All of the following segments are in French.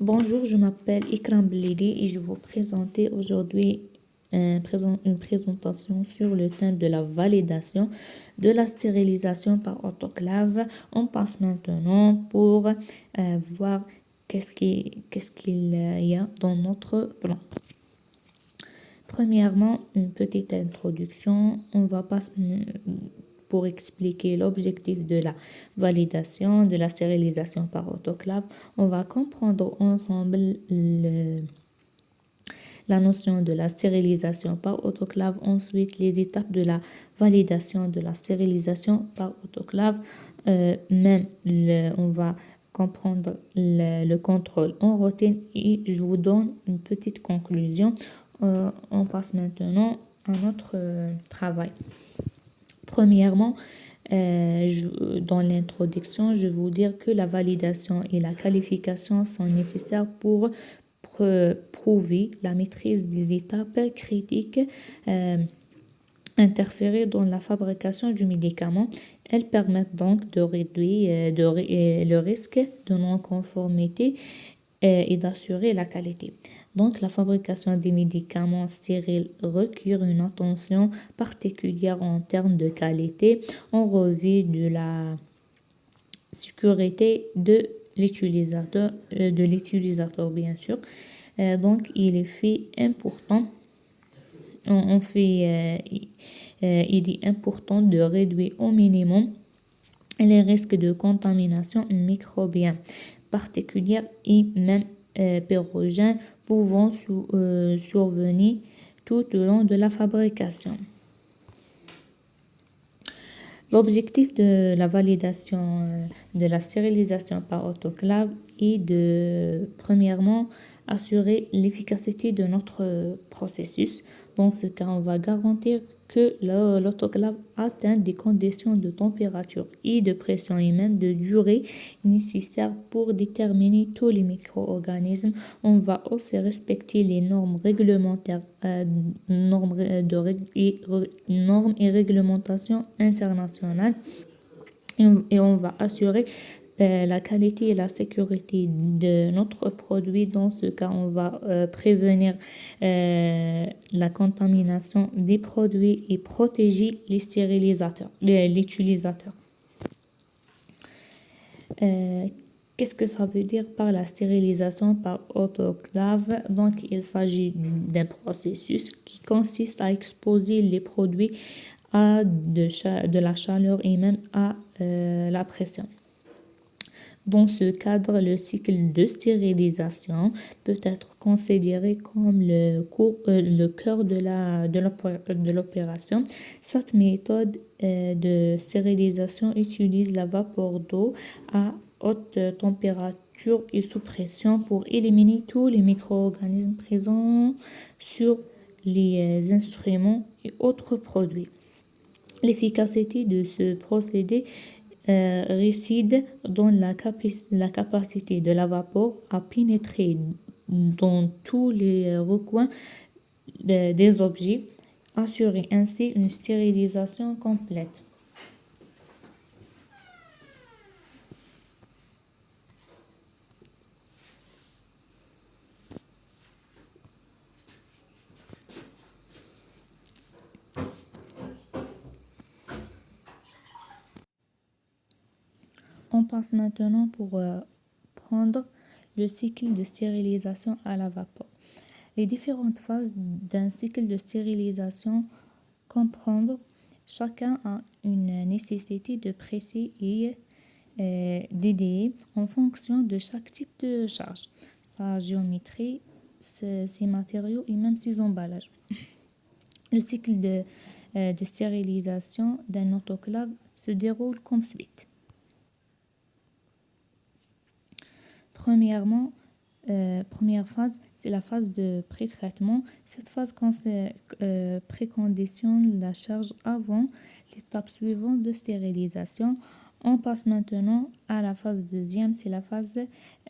Bonjour, je m'appelle Ikram Blili et je vais vous présenter aujourd'hui une présentation sur le thème de la validation de la stérilisation par autoclave. On passe maintenant pour voir qu'est-ce qu'il y a dans notre plan. Premièrement, une petite introduction. On va passer pour expliquer l'objectif de la validation de la stérilisation par autoclave. On va comprendre ensemble la notion de la stérilisation par autoclave. Ensuite, les étapes de la validation de la stérilisation par autoclave. On va comprendre le contrôle en routine et je vous donne une petite conclusion. On passe maintenant à notre travail. Premièrement, dans l'introduction, je vais vous dire que la validation et la qualification sont nécessaires pour prouver la maîtrise des étapes critiques interférer dans la fabrication du médicament. Elles permettent donc de réduire le risque de non-conformité et d'assurer la qualité. Donc, la fabrication des médicaments stériles requiert une attention particulière en termes de qualité, en revue de la sécurité de l'utilisateur, bien sûr. Donc, il est fait important il est important de réduire au minimum les risques de contamination microbienne particulière et même pérogène pouvant survenir tout au long de la fabrication. L'objectif de la validation de la stérilisation par autoclave est de, premièrement, assurer l'efficacité de notre processus. Dans ce cas, on va garantir que l'autoclave atteint des conditions de température et de pression et même de durée nécessaires pour déterminer tous les micro-organismes. On va aussi respecter les normes réglementaires, normes et réglementations internationales et on va assurer la qualité et la sécurité de notre produit. Dans ce cas, on va prévenir la contamination des produits et protéger l'utilisateur. Qu'est-ce que ça veut dire par la stérilisation par autoclave? Donc, il s'agit d'un processus qui consiste à exposer les produits à de la chaleur et même à la pression. Dans ce cadre, le cycle de stérilisation peut être considéré comme le cœur de l'opération. Cette méthode de stérilisation utilise la vapeur d'eau à haute température et sous pression pour éliminer tous les micro-organismes présents sur les instruments et autres produits. L'efficacité de ce procédé réside dans la capacité de la vapeur à pénétrer dans tous les recoins des objets, assurer ainsi une stérilisation complète. On passe maintenant pour prendre le cycle de stérilisation à la vapeur. Les différentes phases d'un cycle de stérilisation comprendre chacun a une nécessité de précis et d'aider en fonction de chaque type de charge, sa géométrie, ses matériaux et même ses emballages. Le cycle de stérilisation d'un autoclave se déroule comme suit. Première phase, c'est la phase de pré-traitement. Cette phase préconditionne la charge avant l'étape suivante de stérilisation. On passe maintenant à la phase deuxième, c'est la phase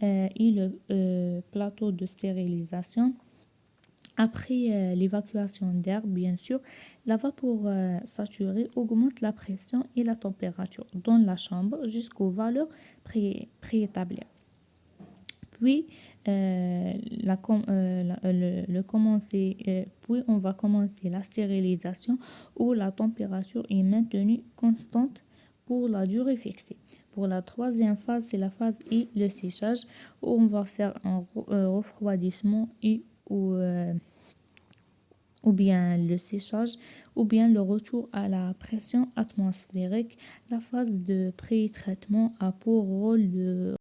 et le plateau de stérilisation. Après l'évacuation d'air, bien sûr, la vapeur saturée augmente la pression et la température dans la chambre jusqu'aux valeurs préétablies. Puis, puis on va commencer la stérilisation où la température est maintenue constante pour la durée fixée. Pour la troisième phase, c'est la phase I, le séchage, où on va faire un refroidissement ou bien le séchage, ou bien le retour à la pression atmosphérique. La phase de pré-traitement a pour rôle de